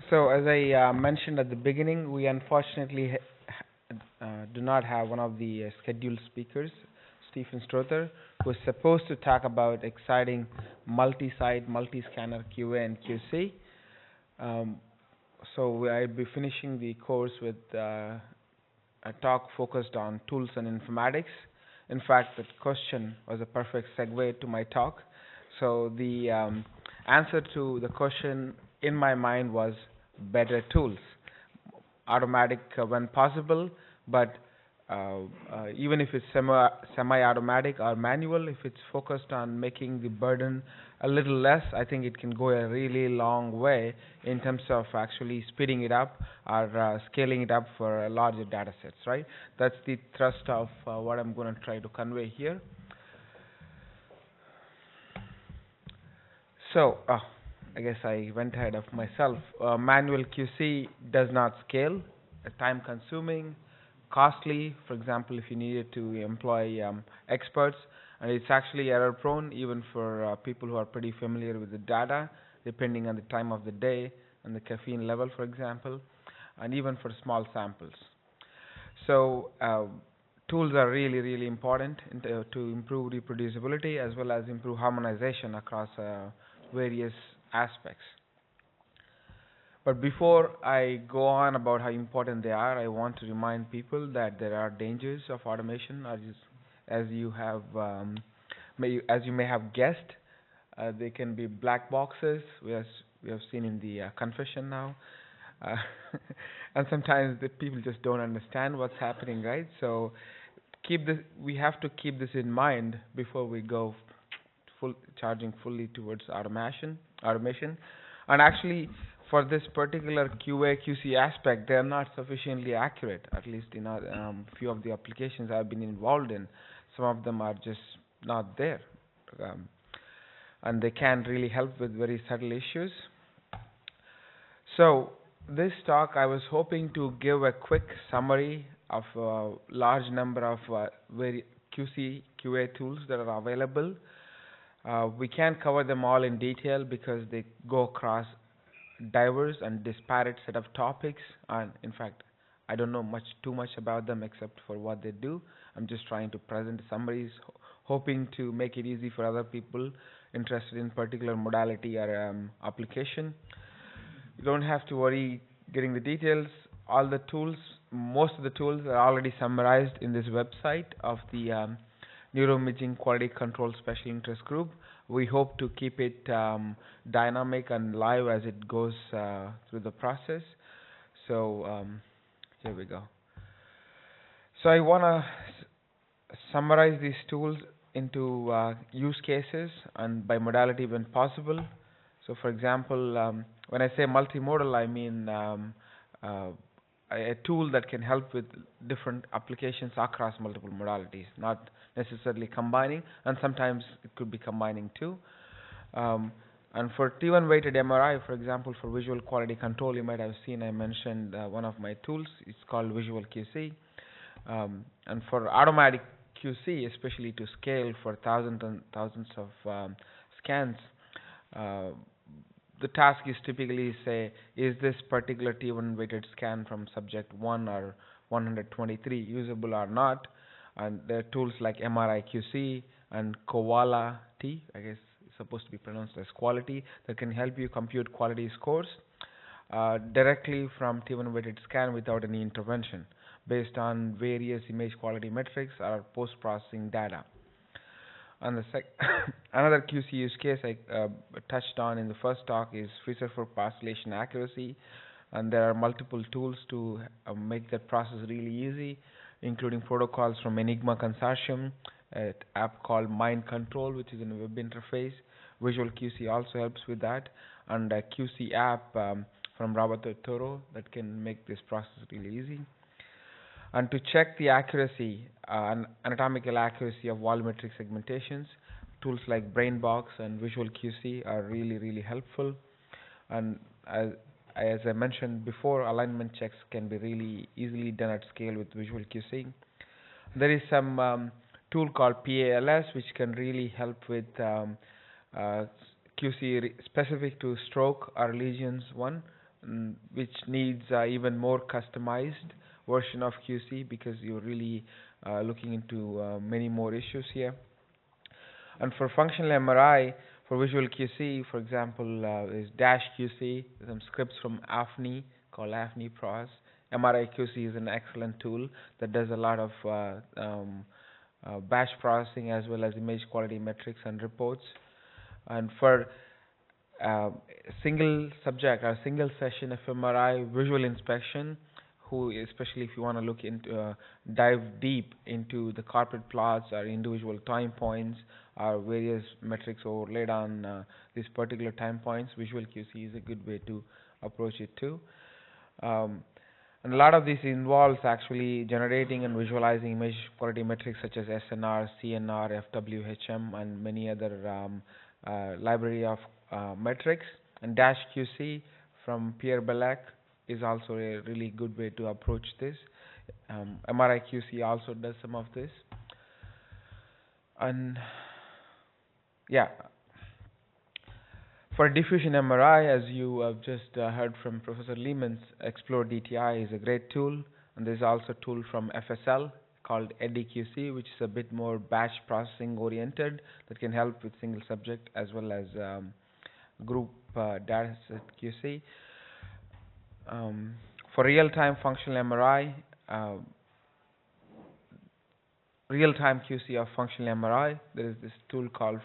So, as I mentioned at the beginning, we unfortunately do not have one of the scheduled speakers, Stephen Strother, who is supposed to talk about exciting multi-site, multi-scanner QA and QC. Um, so I'll be finishing the course with a talk focused on tools and informatics. In fact, that question was a perfect segue to my talk. So the answer to the question in my mind was better tools, automatic when possible, but even if it's semi-automatic or manual, if it's focused on making the burden a little less, I think it can go a really long way in terms of actually speeding it up or scaling it up for larger data sets, right? That's the thrust of what I'm going to try to convey here. So, I guess I went ahead of myself. Manual QC does not scale, time consuming, costly. For example, if you needed to employ experts, and it's actually error prone even for people who are pretty familiar with the data, depending on the time of the day and the caffeine level, for example, and even for small samples. So, tools are really, really important to improve reproducibility as well as improve harmonization across various aspects. But before I go on about how important they are, I want to remind people that there are dangers of automation, as you have, as you may have guessed. They can be black boxes, as we have seen in the confession now, uh, and sometimes the people just don't understand what's happening, right? So keep this. We have to keep this in mind before we go charging fully towards automation, and actually for this particular QA QC aspect, they are not sufficiently accurate. At least in few of the applications I've been involved in, some of them are just not there, um, and they can really help with very subtle issues. So this talk, I was hoping to give a quick summary of a large number of very QC QA tools that are available. We can't cover them all in detail because they go across diverse and disparate set of topics, and in fact, I don't know too much about them except for what they do. I'm just trying to present summaries, hoping to make it easy for other people interested in particular modality or application. You don't have to worry getting the details. All the tools, most of the tools are already summarized in this website of the Neuroimaging Quality Control Special Interest Group. We hope to keep it dynamic and live as it goes through the process. So here we go. So I want to summarize these tools into use cases and by modality when possible. So for example, when I say multimodal, I mean a tool that can help with different applications across multiple modalities, not necessarily combining, and sometimes it could be combining too. And for T1 weighted MRI, for example, for visual quality control, you might have seen I mentioned one of my tools. It's called Visual QC. And for automatic QC, especially to scale for thousands and thousands of scans, the task is typically say, is this particular T1 weighted scan from subject 1 or 123 usable or not? And there are tools like MRI QC and Koala T, I guess it's supposed to be pronounced as quality, that can help you compute quality scores directly from T1 weighted scan without any intervention based on various image quality metrics or post-processing data. And the another QC use case I touched on in the first talk is Fisher-Foot pastillation accuracy, and there are multiple tools to make that process really easy, including protocols from Enigma Consortium, an app called Mind Control, which is in a web interface. Visual QC also helps with that, and a QC app from Roberto Toro that can make this process really easy. And to check the accuracy, anatomical accuracy of volumetric segmentations, tools like BrainBox and Visual QC are really, really helpful. And as I mentioned before, alignment checks can be really easily done at scale with Visual QC. There is some tool called PALS which can really help with QC specific to stroke or lesions one, which needs even more customized version of QC because you're really looking into many more issues here. And for functional MRI, for visual QC, for example, is Dash QC, some scripts from AFNI called AFNI Pros. MRI QC is an excellent tool that does a lot of batch processing as well as image quality metrics and reports. And for single subject or single session fMRI visual inspection, especially if you want to look into dive deep into the corporate plots or individual time points or various metrics overlaid on these particular time points, visual QC is a good way to approach it too. And a lot of this involves actually generating and visualizing image quality metrics such as SNR, CNR, FWHM, and many other library of metrics. And Dash QC from Pierre Belec is also a really good way to approach this. MRI QC also does some of this. And yeah, for diffusion MRI, as you have just heard from Professor Lehman's, Explore DTI is a great tool. And there's also a tool from FSL called Reddy QC, which is a bit more batch processing oriented that can help with single subject as well as group data set QC. For real-time functional MRI, real-time QC of functional MRI, there is this tool called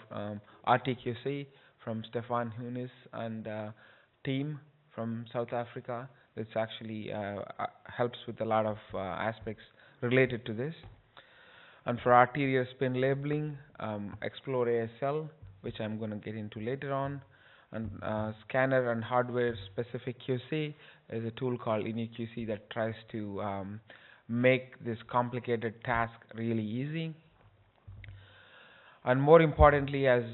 RTQC from Stefan Hunis and team from South Africa. It's actually helps with a lot of aspects related to this. And for arterial spin labeling, Explore ASL, which I'm going to get into later on. And scanner and hardware specific QC is a tool called niQC that tries to make this complicated task really easy. And more importantly, as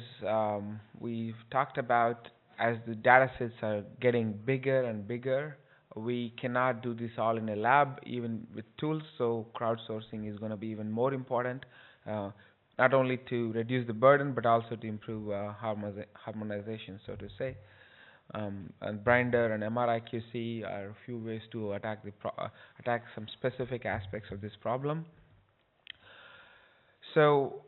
we've talked about, as the data sets are getting bigger and bigger, we cannot do this all in a lab, even with tools, so crowdsourcing is going to be even more important, not only to reduce the burden, but also to improve harmonization, so to say. And Binder and MRI QC are a few ways to attack some specific aspects of this problem. So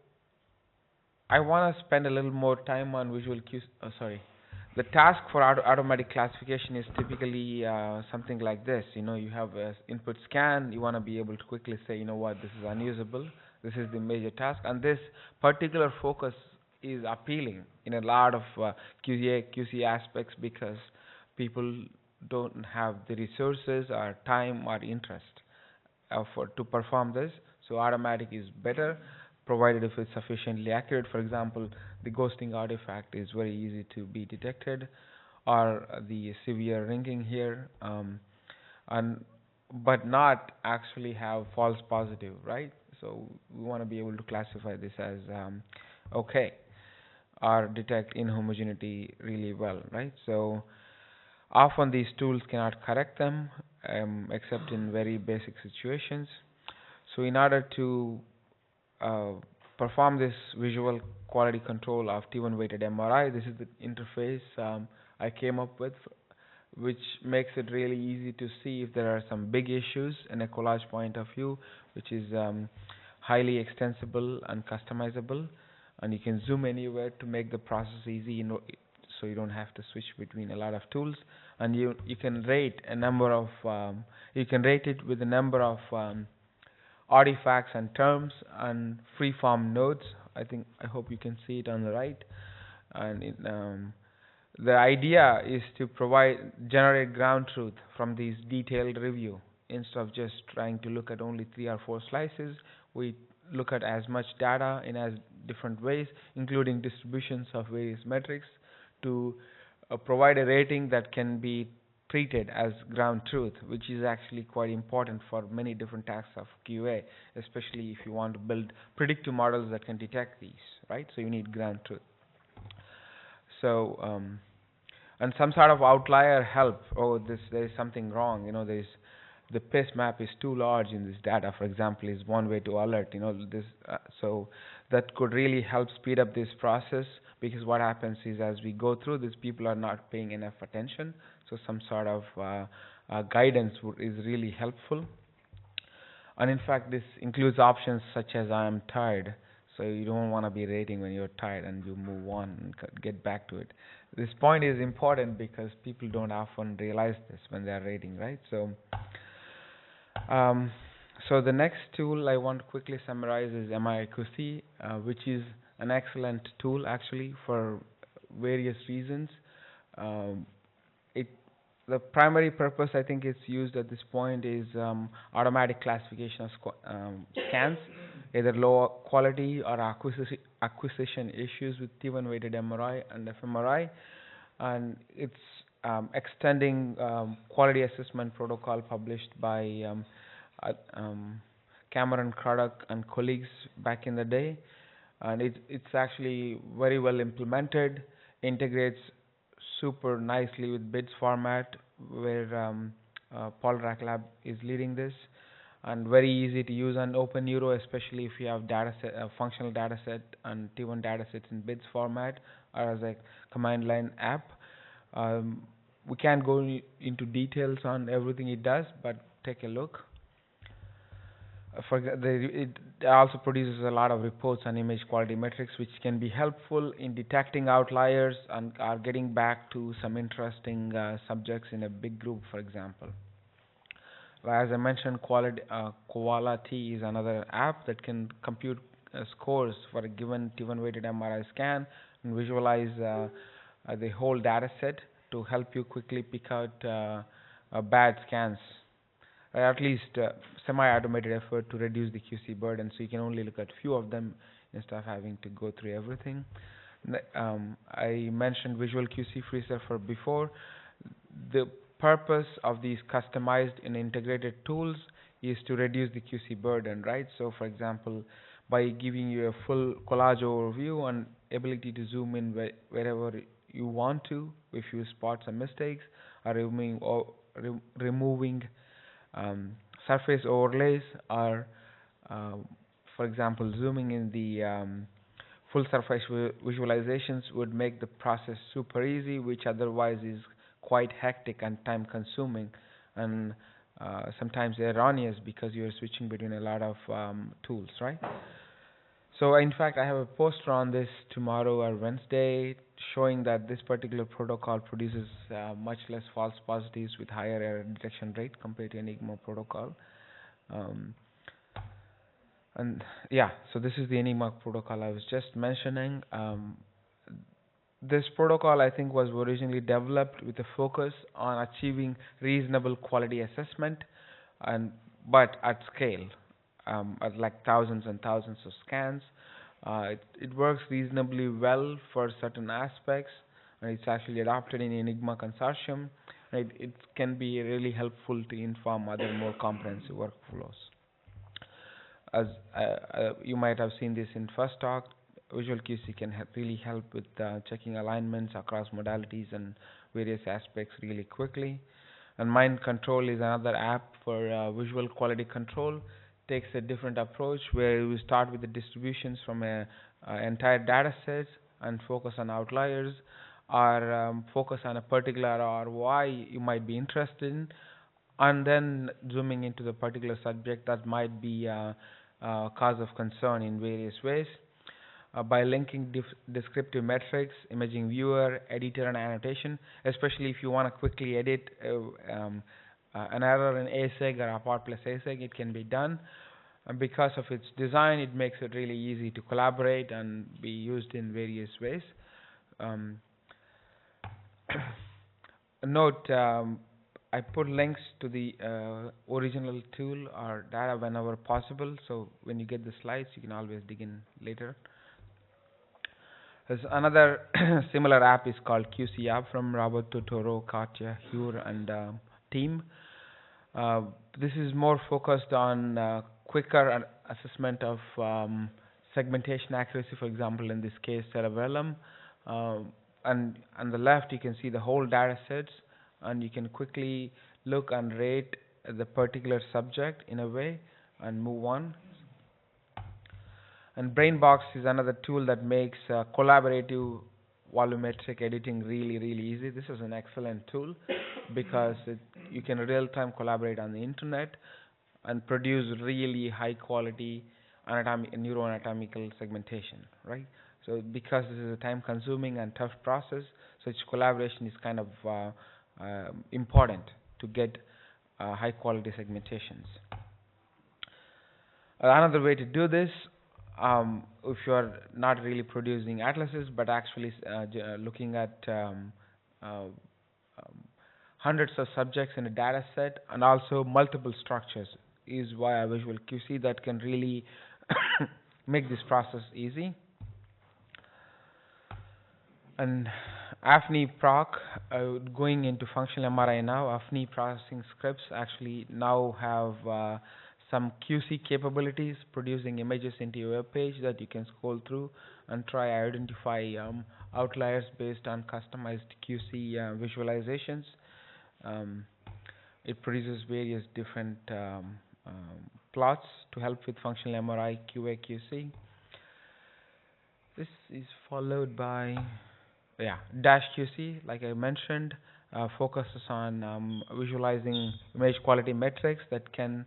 I want to spend a little more time on visual QC. The task for automatic classification is typically something like this. You have an input scan. You want to be able to quickly say, what, this is unusable. This is the major task. And this particular focus is appealing in a lot of QC aspects because people don't have the resources or time or interest to perform this. So automatic is better, provided if it's sufficiently accurate. For example, the ghosting artifact is very easy to be detected, or the severe ringing here, but not actually have false positive, right? So we want to be able to classify this as okay, or detect inhomogeneity really well, right? So often these tools cannot correct them, except in very basic situations. So in order to perform this visual quality control of T1 weighted MRI, this is the interface I came up with, which makes it really easy to see if there are some big issues in a collage point of view, which is highly extensible and customizable, and you can zoom anywhere to make the process easy, so you don't have to switch between a lot of tools. And you can rate a number of you can rate it with a number of artifacts and terms and freeform nodes. I hope you can see it on the right. And the idea is to generate ground truth from these detailed review. Instead of just trying to look at only 3 or 4 slices, we look at as much data in as different ways, including distributions of various metrics, to provide a rating that can be treated as ground truth, which is actually quite important for many different tasks of QA, especially if you want to build predictive models that can detect these, right? So you need ground truth. So, and some sort of outlier help. There is something wrong. The paste map is too large in this data, for example, is one way to alert. So that could really help speed up this process, because what happens is as we go through this, people are not paying enough attention. So some sort of guidance is really helpful. And in fact, this includes options such as I am tired. So you don't want to be rating when you're tired and you move on and get back to it. This point is important because people don't often realize this when they are rating, right? Um, so the next tool I want to quickly summarize is niQC, which is an excellent tool actually for various reasons. Um, it the primary purpose I think it's used at this point is automatic classification of scans, either low quality or acquisition issues with T1 weighted MRI and fMRI, and it's extending quality assessment protocol published by Cameron Craddock and colleagues back in the day, and it's actually very well implemented, integrates super nicely with BIDS format, where Paul Racklab is leading this, and very easy to use on OpenNeuro, especially if you have data set, functional data set and T1 data sets in BIDS format or as a command line app. We can't go into details on everything it does, but take a look. It also produces a lot of reports on image quality metrics, which can be helpful in detecting outliers and are getting back to some interesting subjects in a big group, for example. As I mentioned, Koala T is another app that can compute scores for a given T1 weighted MRI scan and visualize the whole data set to help you quickly pick out bad scans, or at least semi-automated effort to reduce the QC burden, so you can only look at few of them instead of having to go through everything. I mentioned Visual QC Freesurfer before. The purpose of these customized and integrated tools is to reduce the QC burden, right? So, for example, by giving you a full collage overview and ability to zoom in wherever you want to, if you spot some mistakes, or removing surface overlays, or for example zooming in the full surface visualizations would make the process super easy, which otherwise is quite hectic and time consuming, and sometimes erroneous because you are switching between a lot of tools, right? So in fact, I have a poster on this tomorrow or Wednesday showing that this particular protocol produces much less false positives with higher error detection rate compared to Enigma protocol. And yeah, so this is the Enigma protocol I was just mentioning. This protocol, I think, was originally developed with a focus on achieving reasonable quality assessment, but at scale, at like thousands and thousands of scans. It works reasonably well for certain aspects, and it's actually adopted in Enigma consortium. It can be really helpful to inform other more comprehensive workflows. As you might have seen this in first talk, Visual QC can really help with checking alignments across modalities and various aspects really quickly. And Mind Control is another app for visual quality control. Takes a different approach where we start with the distributions from a entire data set and focus on outliers, or focus on a particular ROI you might be interested in, and then zooming into the particular subject that might be cause of concern in various ways. By linking descriptive metrics, imaging viewer, editor, and annotation, especially if you want to quickly edit an error in ASEG or apart plus ASEG, it can be done. And because of its design, it makes it really easy to collaborate and be used in various ways. Note, I put links to the original tool or data whenever possible, so when you get the slides, you can always dig in later. There's another similar app is called QC app from Roberto Toro, Katya Hure, and team. This is more focused on quicker assessment of segmentation accuracy, for example, in this case, cerebellum. And on the left, you can see the whole data sets, and you can quickly look and rate the particular subject in a way and move on. And Brainbox is another tool that makes collaborative volumetric editing really, really easy. This is an excellent tool because you can real-time collaborate on the internet and produce really high-quality neuroanatomical segmentation, right? So because this is a time-consuming and tough process, such collaboration is kind of important to get high-quality segmentations. Another way to do this, if you are not really producing atlases, but actually looking at hundreds of subjects in a data set and also multiple structures, is via Visual QC that can really make this process easy. And AFNI proc, going into functional MRI now, AFNI processing scripts actually now have some QC capabilities, producing images into your web page that you can scroll through and try identify outliers based on customized QC visualizations. It produces various different plots to help with functional MRI, QA, QC. This is followed by Dash QC, like I mentioned, focuses on visualizing image quality metrics that can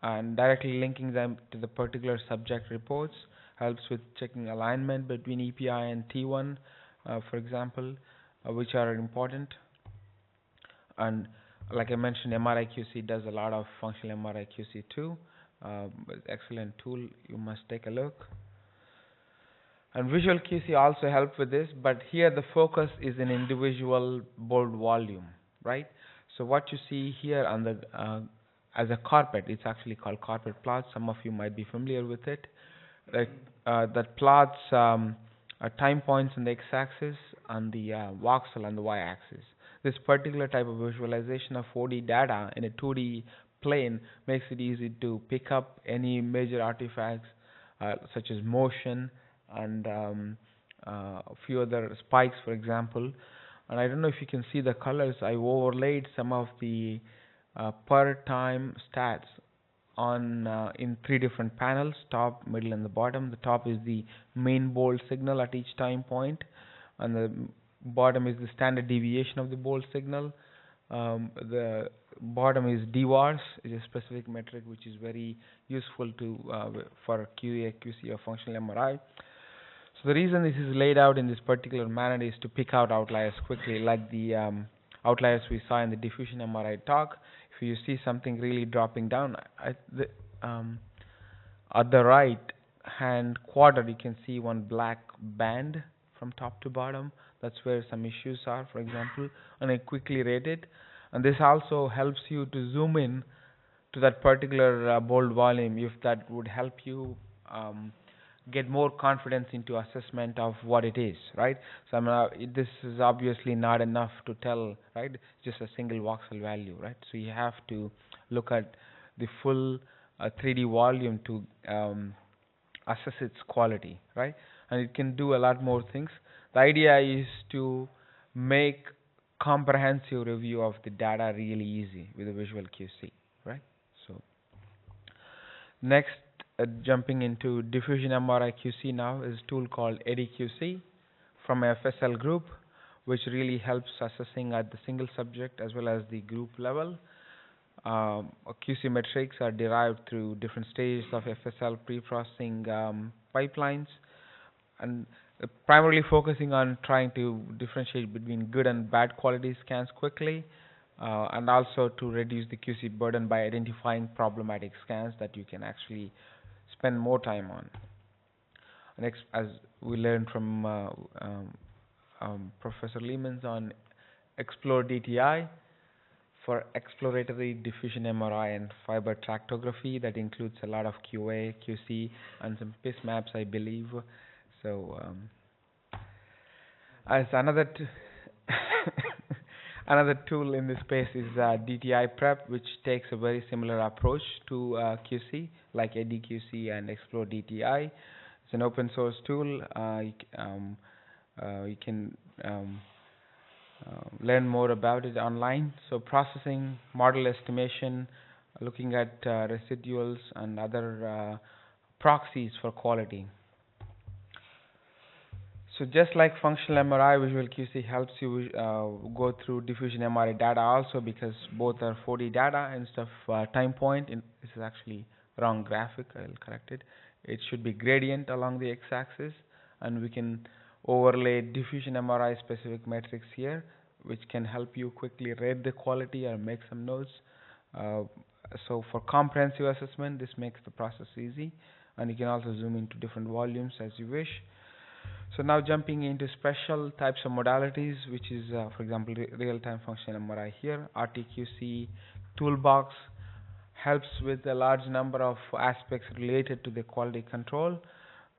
and directly linking them to the particular subject reports, helps with checking alignment between EPI and T1, for example, which are important. And like I mentioned, MRI QC does a lot of functional MRI QC too. Excellent tool, you must take a look. And Visual QC also helps with this, but here the focus is in individual bold volume, right? So what you see here on the as a carpet, it's actually called carpet plots. Some of you might be familiar with it. That plots time points on the x-axis and the voxel on the y-axis. This particular type of visualization of 4D data in a 2D plane makes it easy to pick up any major artifacts such as motion and a few other spikes, for example. And I don't know if you can see the colors. I overlaid some of the per time stats on in 3 different panels: top, middle, and the bottom. The top is the main bold signal at each time point, and the bottom is the standard deviation of the bold signal. The bottom is DVARS, is a specific metric which is very useful to for QA, QC, or functional MRI. So the reason this is laid out in this particular manner is to pick out outliers quickly, like the outliers we saw in the diffusion MRI talk. If you see something really dropping down at the right hand quadrant, you can see one black band from top to bottom. That's where some issues are, for example, and I quickly rate it. And this also helps you to zoom in to that particular bold volume, if that would help you get more confidence into assessment of what it is, right? So this is obviously not enough to tell, right? Just a single voxel value, right? So you have to look at the full 3D volume to assess its quality, right? And it can do a lot more things. The idea is to make comprehensive review of the data really easy with a Visual QC, right? So next, jumping into diffusion MRI QC now, is a tool called Reddy QC from FSL group, which really helps assessing at the single subject as well as the group level. QC metrics are derived through different stages of FSL pre-processing pipelines, and primarily focusing on trying to differentiate between good and bad quality scans quickly, and also to reduce the QC burden by identifying problematic scans that you can actually spend more time on. Next, as we learned from Professor Lehman's on Explore DTI for exploratory diffusion MRI and fiber tractography, that includes a lot of QA, QC, and some PIS maps, I believe. So, as another another tool in this space is DTI Prep, which takes a very similar approach to QC, like Reddy QC and Explore DTI. It's an open source tool. You can learn more about it online. So processing, model estimation, looking at residuals and other proxies for quality. So just like functional MRI, Visual QC helps you go through diffusion MRI data also, because both are 4D data instead of time point. This is actually wrong graphic. I'll correct it. It should be gradient along the x-axis, and we can overlay diffusion MRI specific metrics here, which can help you quickly rate the quality or make some notes. Uh, so for comprehensive assessment, this makes the process easy, and you can also zoom into different volumes as you wish. So now jumping into special types of modalities, which is, for example, real-time functional MRI here. RTQC toolbox helps with a large number of aspects related to the quality control.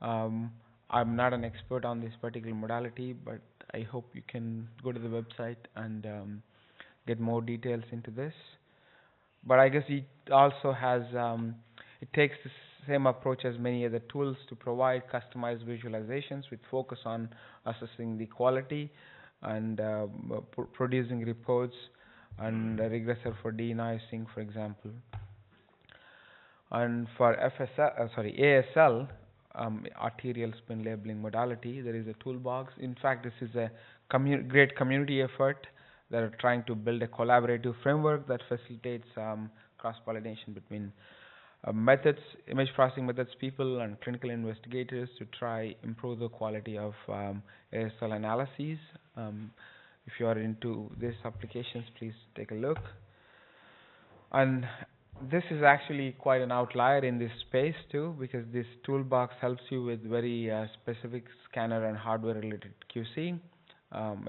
Um, I'm not an expert on this particular modality, but I hope you can go to the website and get more details into this. But I guess it also has, it takes the same approach as many other tools to provide customized visualizations with focus on assessing the quality and producing reports and a regressor for denoising, for example. And for ASL, arterial spin labeling modality, there is a toolbox. In fact, this is a great community effort that are trying to build a collaborative framework that facilitates cross-pollination between methods, image processing methods, people, and clinical investigators to try improve the quality of ASL analyses. If you are into these applications, please take a look. And this is actually quite an outlier in this space too, because this toolbox helps you with very specific scanner and hardware related QC,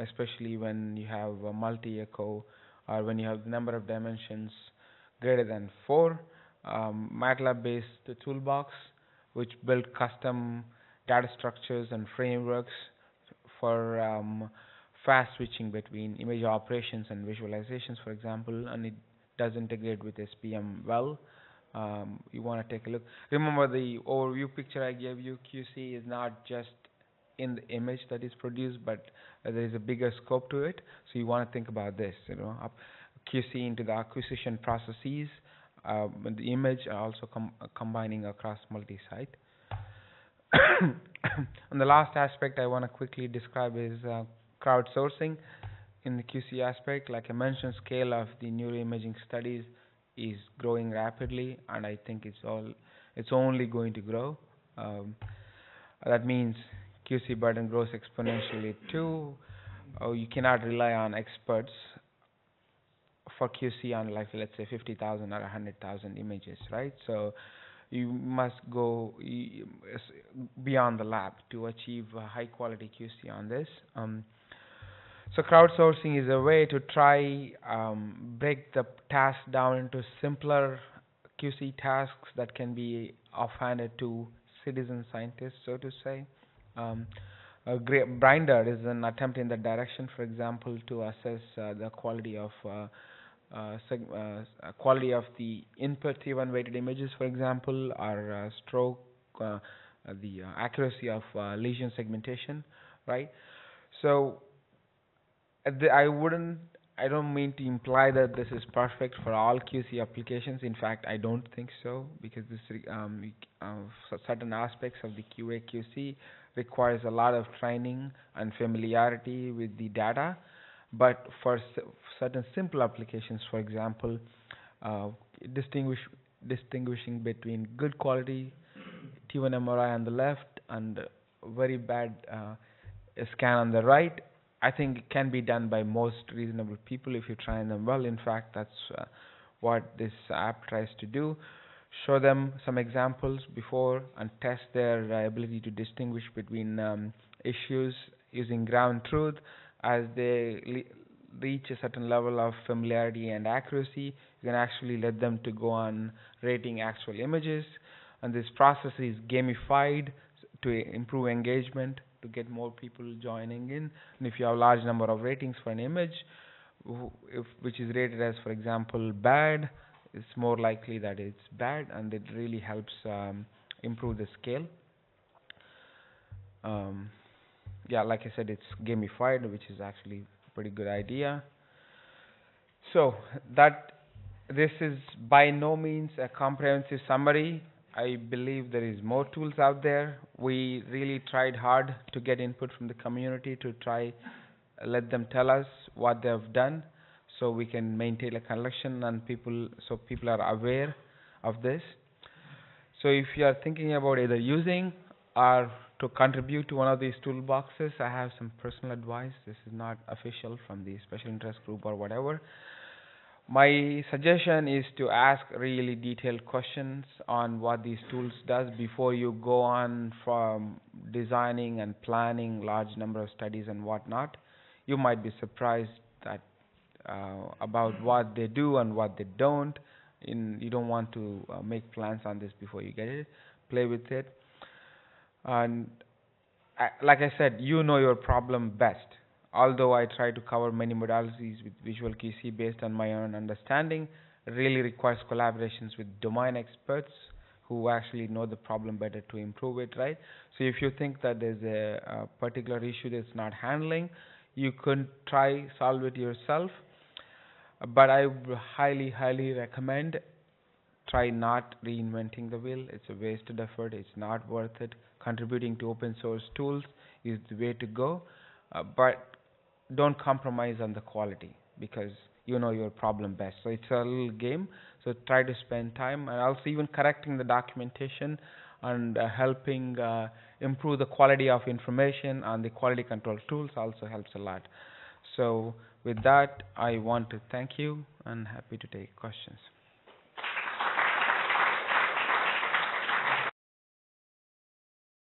especially when you have a multi-echo or when you have the number of dimensions greater than 4. MATLAB-based toolbox, which build custom data structures and frameworks for fast switching between image operations and visualizations, for example, and it does integrate with SPM well. You want to take a look. Remember, the overview picture I gave you, QC is not just in the image that is produced, but there is a bigger scope to it. So you want to think about this, QC into the acquisition processes, and the image are also combining across multi-site. And the last aspect I want to quickly describe is crowdsourcing in the QC aspect. Like I mentioned, scale of the neuroimaging studies is growing rapidly, and I think it's only going to grow. That means QC burden grows exponentially too. You cannot rely on experts for QC on, like, let's say 50,000 or 100,000 images, right? So you must go beyond the lab to achieve high quality QC on this. So crowdsourcing is a way to try break the task down into simpler QC tasks that can be offhanded to citizen scientists, so to say. Grinder is an attempt in that direction, for example, to assess the quality of the input T1 weighted images, for example, or stroke, the accuracy of lesion segmentation, right? So I don't mean to imply that this is perfect for all QC applications. In fact, I don't think so, because this certain aspects of the QA QC requires a lot of training and familiarity with the data. But for certain simple applications, for example, distinguishing between good quality T1 MRI on the left and very bad scan on the right, I think it can be done by most reasonable people if you train them well. In fact, that's what this app tries to do. Show them some examples before and test their ability to distinguish between issues using ground truth. As they reach a certain level of familiarity and accuracy, you can actually let them to go on rating actual images. And this process is gamified to improve engagement, to get more people joining in. And if you have a large number of ratings for an image, which is rated as, for example, bad, it's more likely that it's bad, and it really helps improve the scale. Yeah, like I said, it's gamified, which is actually a pretty good idea. So this is by no means a comprehensive summary. I believe there is more tools out there. We really tried hard to get input from the community to try let them tell us what they have done, so we can maintain a collection and people are aware of this. So if you are thinking about either using or to contribute to one of these toolboxes, I have some personal advice. This is not official from the special interest group or whatever. My suggestion is to ask really detailed questions on what these tools does before you go on from designing and planning large number of studies and whatnot. You might be surprised that about what they do and what they don't. You don't want to make plans on this before you get it. Play with it, and like I said, you know your problem best. Although I try to cover many modalities with visual QC based on my own understanding, it really requires collaborations with domain experts who actually know the problem better to improve it, right? So if you think that there's a particular issue that's not handling, you could try solve it yourself. But I would highly, highly recommend try not reinventing the wheel. It's a wasted effort. It's not worth it. Contributing to open source tools is the way to go, but don't compromise on the quality because you know your problem best. So it's a little game. So try to spend time and also even correcting the documentation and helping improve the quality of information and the quality control tools also helps a lot. So with that, I want to thank you and happy to take questions.